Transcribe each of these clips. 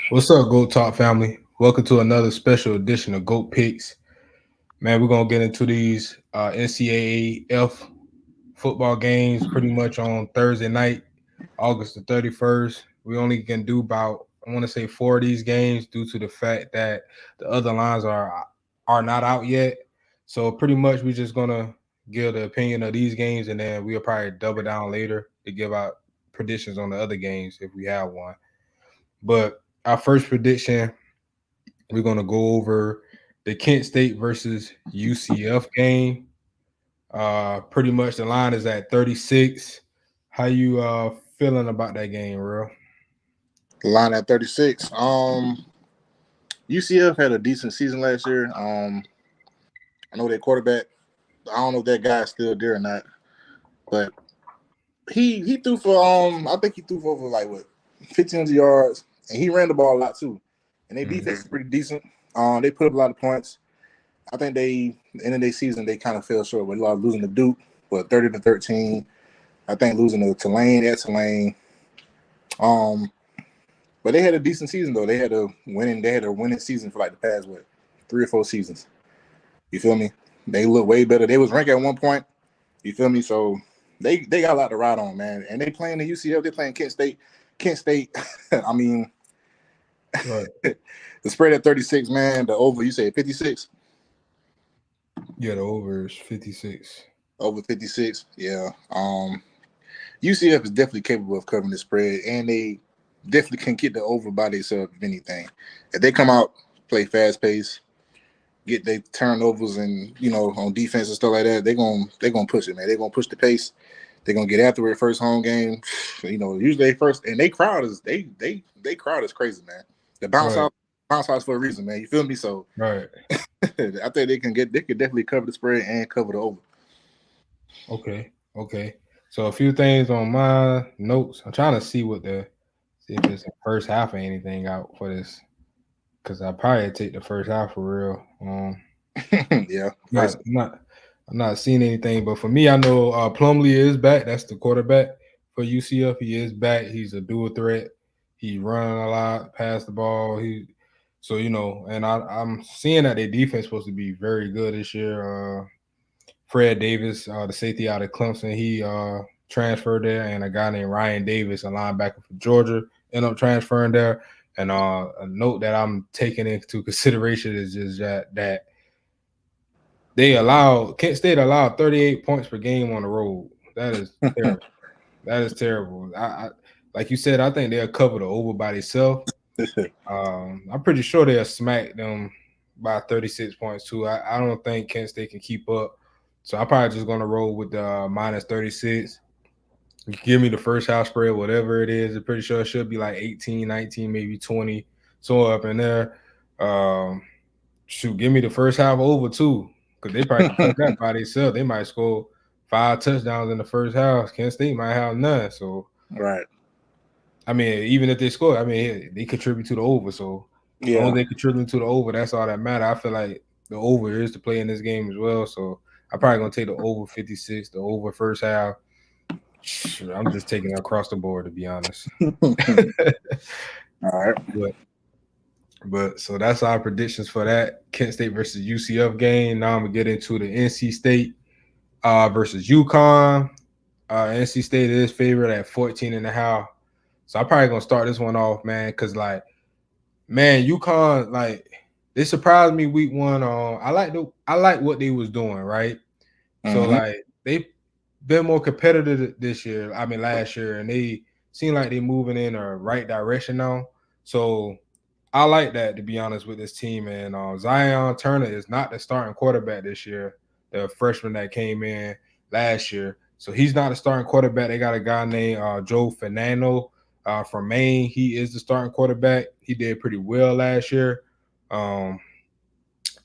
What's up, Goat Talk family? Welcome to another special edition of Goat Picks. Man, we're gonna get into these NCAAF football games pretty much on Thursday night, August the 31st. We only can do about I want to say four of these games due to the fact that the other lines are not out yet. So pretty much we're just gonna give the opinion of these games and then we'll probably double down later to give out predictions on the other games if we have one. But our first prediction, we're gonna go over the Kent State versus UCF game. Pretty much the line is at 36. How you feeling about that game, real? The line at 36. UCF had a decent season last year. I know their quarterback. I don't know if that guy's still there or not, but he threw for I think he threw for over like what 1,500 yards, and he ran the ball a lot too. And their defense is pretty decent. They put up a lot of points. I think the end of their season they kind of fell short with a lot of losing to Duke, but 30-13. I think losing to Tulane at Tulane. Um, But they had a decent season though. They had a winning season for like the past 3 or 4 seasons. You feel me? They look way better. They was ranked at one point. You feel me? So they got a lot to ride on, man. And they playing the UCF. They playing Kent State. Kent State. I mean, Right. the spread at 36, man. The over, you say 56. Yeah, the over is 56. Over 56. Yeah. UCF is definitely capable of covering the spread, and they definitely can get the over by themselves if anything. If they come out, play fast pace, get their turnovers and on defense and stuff like that, they're gonna push it, man. They're gonna push the pace. They're gonna get after it first home game. Usually they first and they crowd is they crowd is crazy, man. The Right. bounce house for a reason, man. You feel me? So Right. I think they could definitely cover the spread and cover the over. Okay. Okay. So a few things on my notes. I'm trying to see if there's a first half or anything out for this. Cause I probably take the first half for real. Yeah, Not first. not I'm not seeing anything, but for me, I know Plumlee is back. That's the quarterback for UCF. He is back. He's a dual threat. He running a lot, pass the ball. And I'm seeing that their defense supposed to be very good this year. Fred Davis, the safety out of Clemson, he transferred there, and a guy named Ryan Davis, a linebacker for Georgia, ended up transferring there. And a note that I'm taking into consideration is just that Kent State allowed 38 points per game on the road. That is terrible. That is terrible. I like you said, I think they'll cover the over by themselves. I'm pretty sure they'll smack them by 36 points too. I don't think Kent State can keep up. So I'm probably just gonna roll with the minus 36. You can give me the first half spread, whatever it is. I'm pretty sure it should be like 18, 19, maybe 20, somewhere up in there. Um, Shoot, give me the first half over too, because they probably can cover that by themselves. They might score 5 touchdowns in the first half. Kent State might have none. So Right. I mean, even if they score, I mean they contribute to the over. So as long as Yeah. they contribute to the over, that's all that matter. I feel like the over is to play in this game as well. So I'm probably gonna take the over 56, the over first half. I'm just taking it across the board to be honest. All right. but but so that's our predictions for that Kent State versus UCF game. Now I'm gonna get into the NC State versus UConn. NC State is favored at 14 and a half. So I'm probably gonna start this one off, man, because man, UConn, they surprised me week one. I like what they was doing, right? So Mm-hmm. they been more competitive this year. I mean last year, and they seem like they moving in the right direction now. So I like that to be honest with this team. And Zion Turner is not the starting quarterback this year. The freshman that came in last year, so he's not a starting quarterback. They got a guy named Joe Fernando from Maine. He is the starting quarterback. He did pretty well last year. Um,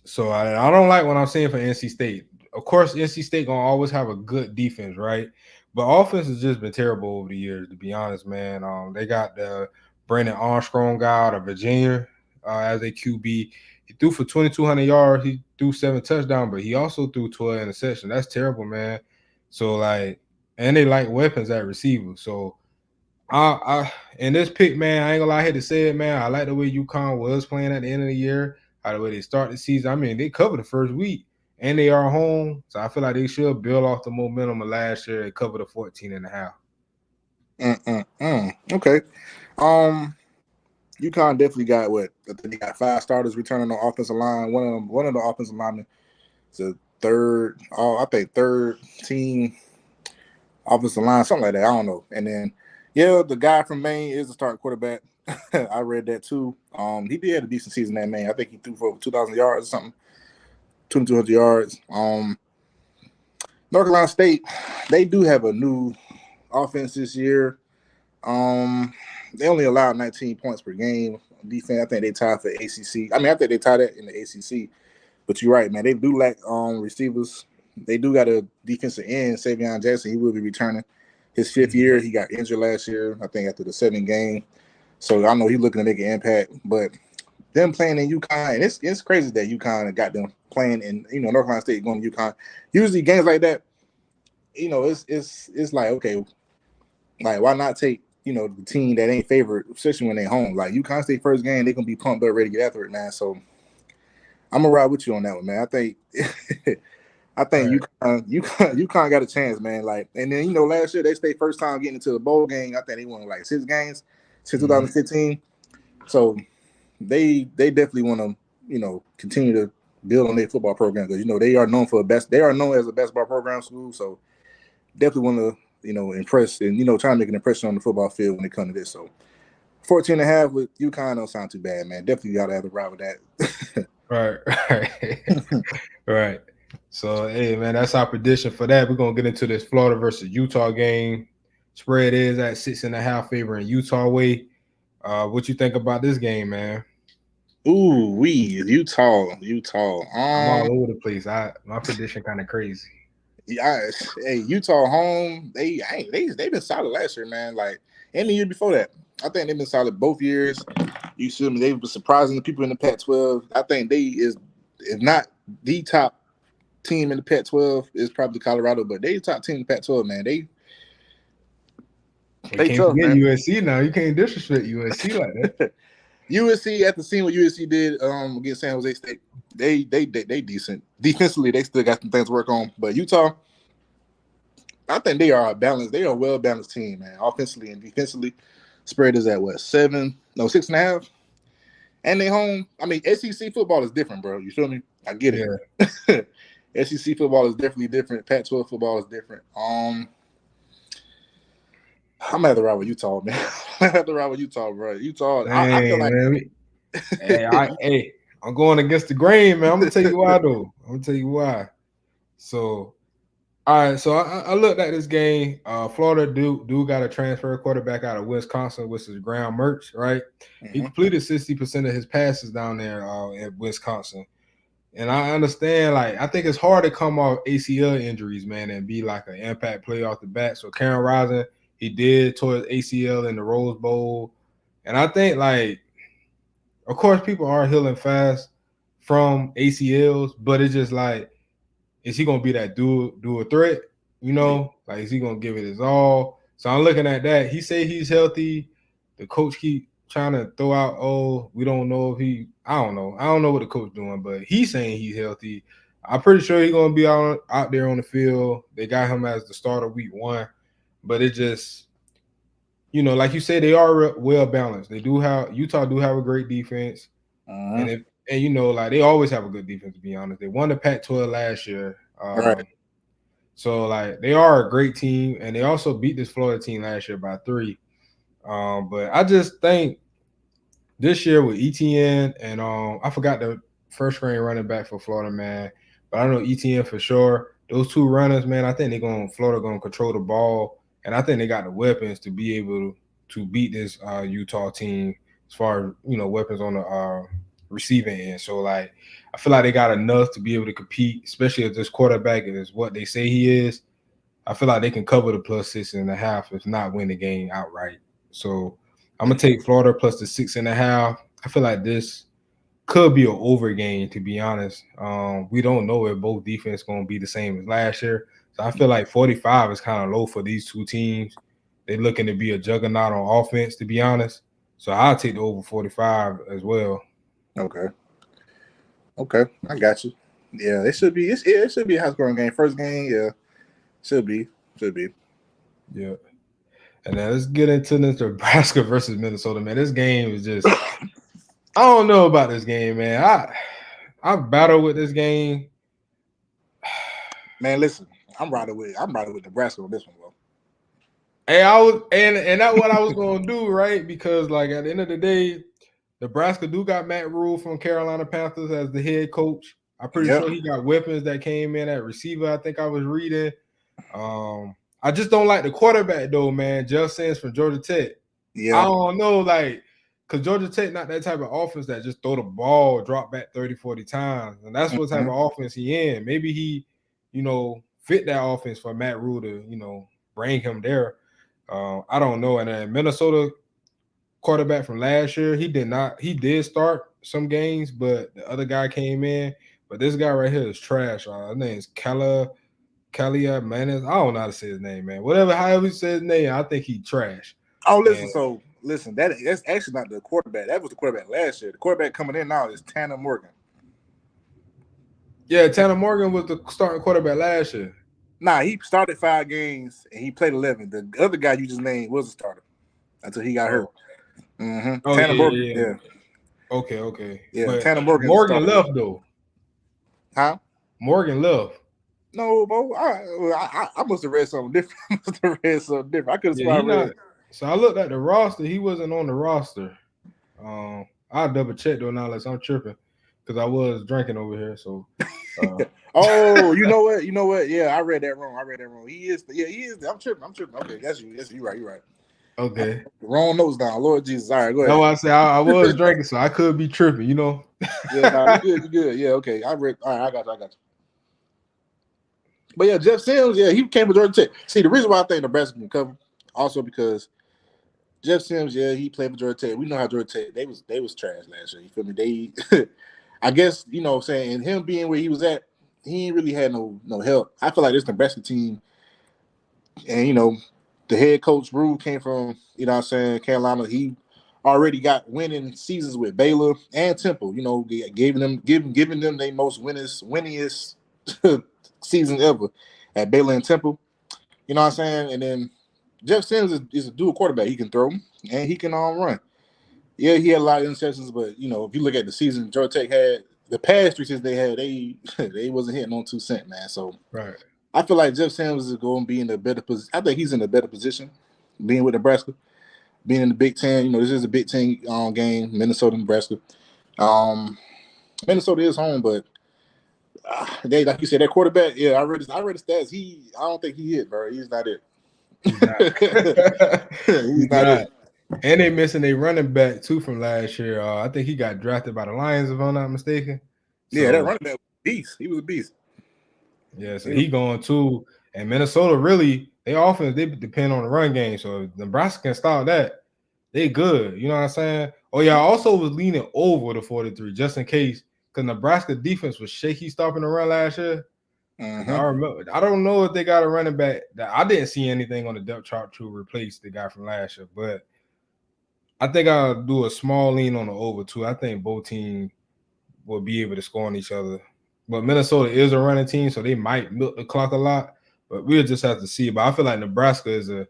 so I don't like what I'm seeing for NC State. Of course, NC State gonna always have a good defense, right? But offense has just been terrible over the years, to be honest, man. They got the Brandon Armstrong guy out of Virginia as a QB. He threw for 2,200 yards. He threw 7 touchdowns, but he also threw 12 interceptions. That's terrible, man. So and they like weapons at receiver. So I in this pick, man, I ain't gonna lie, I had to say it, man. I like the way UConn was playing at the end of the year, how the way they start the season. I mean, they covered the first week and they are home. So I feel like they should build off the momentum of last year and cover the 14 and a half. Okay. UConn definitely got what? I think they got 5 starters returning on offensive line. One of the offensive linemen is a third team offensive line, something like that. I don't know. And then, yeah, the guy from Maine is the starting quarterback. I read that too. He did have a decent season at Maine. I think he threw for 2,000 yards or something, 2,200 yards. North Carolina State, they do have a new offense this year. They only allowed 19 points per game defense. I think they tied for ACC. I mean, I think they tied that in the ACC. But you're right, man. They do lack receivers. They do got a defensive end, Savion Jackson. He will be returning his 5th year. He got injured last year, I think, after the 7th game. So I know he's looking to make an impact. But them playing in UConn, and it's crazy that UConn got them playing in, North Carolina State going to UConn. Usually games like that, it's like, okay, like why not take, the team that ain't favored, especially when they home. Like UConn State first game, they're gonna be pumped up, ready to get after it, man. So I'm gonna ride with you on that one, man. I think UConn got a chance, man. Like, and then last year they stayed first time getting into the bowl game. I think they won like 6 games since 2015. So they definitely want to continue to build on their football program because they are known for they are known as a basketball program school. So definitely want to impress and try to make an impression on the football field when it comes to this. So 14.5 with UConn don't sound too bad, man. Definitely got to have a ride with that. Right. So, hey, man, that's our prediction for that. We're going to get into this Florida versus Utah game. Spread is at 6.5 favoring Utah way. What you think about this game, man? Ooh, Utah. I'm all over the place. My prediction kind of crazy. Yeah, hey, Utah home. They've been solid last year, man. Like, and the year before that, I think they've been solid both years. You see me, they've been surprising the people in the Pac-12. I think if not the top team in the Pac-12, is probably Colorado, but they the top team in the Pac-12, man. They can't tough, forget man. USC now. You can't disrespect USC like that. USC, after seeing what USC did against San Jose State, they decent. Defensively, they still got some things to work on. But Utah, I think they are balanced. They are a well-balanced team, man. Offensively and defensively. Spread is at what, 6.5? And they home. I mean, SEC football is different, bro. You feel me? I get it. Yeah. SEC football is definitely different. Pac-12 football is different. I'm gonna have to ride with Utah, man. I have to ride with Utah, bro. Utah. Dang, I feel like, man, I'm going against the grain, man. I'm gonna tell you why, though. I'm gonna tell you why. So, all right. So I looked at this game. Florida do got a transfer quarterback out of Wisconsin, which is Graham Mertz, right? He completed 60% of his passes down there at Wisconsin. And I understand, like, I think it's hard to come off ACL injuries, man, and be like an impact player off the bat. So Karen Rising, he did towards ACL in the Rose Bowl. And I think, like, of course, people are healing fast from ACLs, but it's just like, is he gonna be that dual threat? Like, is he gonna give it his all? So I'm looking at that. He say he's healthy. The coach keep trying to throw out, oh, we don't know if he. I don't know. I don't know what the coach doing, but he's saying he's healthy. I'm pretty sure he's gonna be out there on the field. They got him as the starter week 1, but it just, like you said, they are well balanced. Utah do have a great defense, and like they always have a good defense. To be honest, they won the Pac-12 last year. right. So like they are a great team, and they also beat this Florida team last year by 3. But I just think this year with ETN and I forgot the first string running back for Florida, man, but I know ETN for sure. Those 2 runners, man, I think Florida gonna control the ball, and I think they got the weapons to be able to beat this Utah team as far as weapons on the receiving end. So like I feel like they got enough to be able to compete, especially if this quarterback is what they say he is. I feel like they can cover the plus 6.5, if not win the game outright. So I'm gonna take Florida plus the 6.5. I feel like this could be an over game, to be honest. We don't know if both defense gonna be the same as last year. So I feel like 45 is kind of low for these 2 teams. They're looking to be a juggernaut on offense, to be honest. So I'll take the over 45 as well. Okay, I got you. Yeah, it should be. It should be a high scoring game. First game, yeah, should be. Yeah. And then let's get into this Nebraska versus Minnesota, man. This game is just I don't know about this game, man. I battle with this game. Man, listen, I'm riding with Nebraska on this one, bro. Hey, I was and that's what I was gonna do, right? Because like at the end of the day, Nebraska do got Matt Rule from Carolina Panthers as the head coach. I'm pretty sure he got weapons that came in at receiver. I think I was reading. I just don't like the quarterback though, man. Jeff Sims from Georgia Tech. Yeah, I don't know, like, because Georgia Tech not that type of offense that just throw the ball, drop back 30, 40 times. And that's what type of offense he in. Maybe he, fit that offense for Matt Rule to, bring him there. I don't know. And then Minnesota quarterback from last year, he did start some games, but the other guy came in. But this guy right here is trash. His name is Kalia Manis. I don't know how to say his name, man. However he says his name, I think he trash. Oh, listen. That's actually not the quarterback. That was the quarterback last year. The quarterback coming in now is Tanner Morgan. Yeah, Tanner Morgan was the starting quarterback last year. Nah, he started 5 games and he played 11. The other guy you just named was a starter until he got hurt. Mm-hmm. Oh, Tanner Morgan. Yeah. Okay. Yeah, but Tanner Morgan. Morgan left though. Huh? Morgan left. No, bro. I must have read something different. I could have sworn So I looked at the roster. He wasn't on the roster. I'll double check though now unless I'm tripping. Because I was drinking over here. So oh, you know what? Yeah, I read that wrong. He is. I'm tripping. Okay, that's you. You're right. Okay. Wrong notes down. Lord Jesus. All right, go ahead. No, I say I was drinking, so I could be tripping, Yeah, you good. Yeah, okay. I read. All right, I got you. But yeah, Jeff Sims, yeah, he came with Georgia Tech. See, the reason why I think Nebraska can cover, also because Jeff Sims, yeah, he played for Georgia Tech. We know how Georgia Tech they was trash last year. You feel me? They, I guess saying, and him being where he was at, he ain't really had no help. I feel like this Nebraska team, and the head coach Rule came from Carolina. He already got winning seasons with Baylor and Temple. Giving them their most winningest season ever at Baylor and Temple. You know what I'm saying? And then Jeff Sims is a dual quarterback. He can throw and he can run. Yeah, he had a lot of interceptions, but if you look at the season Georgia Tech had, the past 3 seasons they had, they wasn't hitting on 2 cents, man. So right. I feel like Jeff Sims is going to be in a better position. I think he's in a better position being with Nebraska, being in the Big Ten. This is a Big Ten game, Minnesota, Nebraska. Minnesota is home, but they, like you said, that quarterback. Yeah, I read the stats. I don't think he hit, bro. He's not it. He's not it. And they missing a running back too from last year. I think he got drafted by the Lions, if I'm not mistaken. So, yeah, that running back was a beast. He was a beast. Yeah, so he going too. And Minnesota really, they offense, they depend on the run game. So if Nebraska can stop that, they good. You know what I'm saying? Oh yeah, I also was leaning over the 43 just in case, because Nebraska defense was shaky stopping the run last year. Mm-hmm. I remember. I don't know if they got a running back. I didn't see anything on the depth chart to replace the guy from last year, but I think I'll do a small lean on the over too. I think both teams will be able to score on each other. But Minnesota is a running team, so they might milk the clock a lot. But we'll just have to see. But I feel like Nebraska is a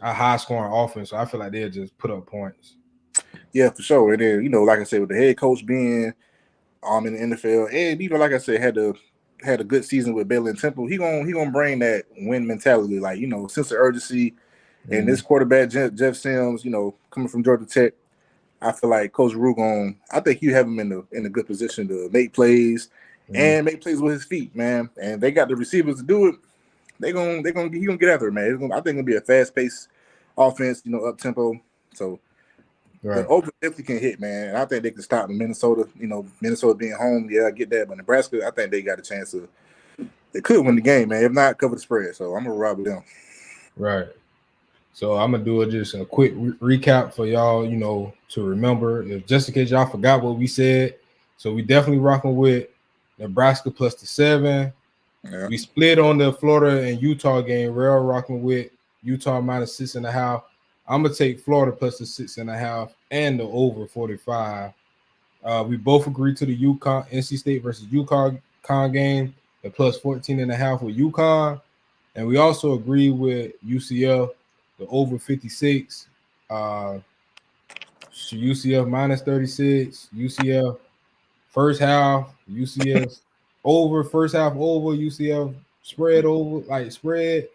high-scoring offense, so I feel like they'll just put up points. Yeah, for sure. And then, like I said, with the head coach being in the NFL, and like I said, had a good season with Baylor and Temple, he gonna bring that win mentality, like sense of urgency. Mm-hmm. And this quarterback Jeff Sims, coming from Georgia Tech, I feel like Coach Rue I think you have him in a good position to make plays and make plays with his feet, man. And they got the receivers to do it. He gonna get after it, man. I think it'll be a fast paced offense, up tempo. So the over definitely can hit, man. And I think they can stop Minnesota. Minnesota being home, yeah, I get that. But Nebraska, I think they got a chance to. They could win the game, man. If not, cover the spread. So I'm gonna rob with them. Right. So I'm gonna do just a quick recap for y'all, to remember. Just in case y'all forgot what we said. So we definitely rocking with Nebraska plus the 7. Yeah. We split on the Florida and Utah game. Real rocking with Utah minus 6.5. I'm gonna take Florida plus the 6.5 and the over 45. We both agree to the UConn NC State versus UConn game at plus 14.5 with UConn, and we also agree with UCF the over 56. UCF minus 36. UCF first half. UCF over first half over. UCF spread over like spread.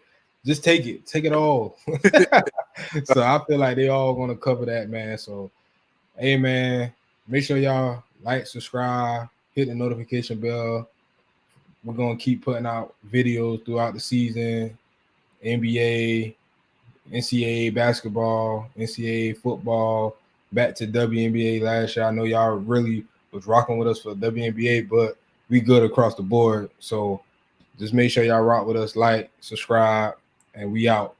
Just take it all. So I feel like they all gonna cover that, man. So hey, man, make sure y'all like, subscribe, hit the notification bell. We're gonna keep putting out videos throughout the season. NBA, NCAA basketball, NCAA football, back to WNBA last year. I know y'all really was rocking with us for WNBA, but we good across the board. So just make sure y'all rock with us, like, subscribe, and we out.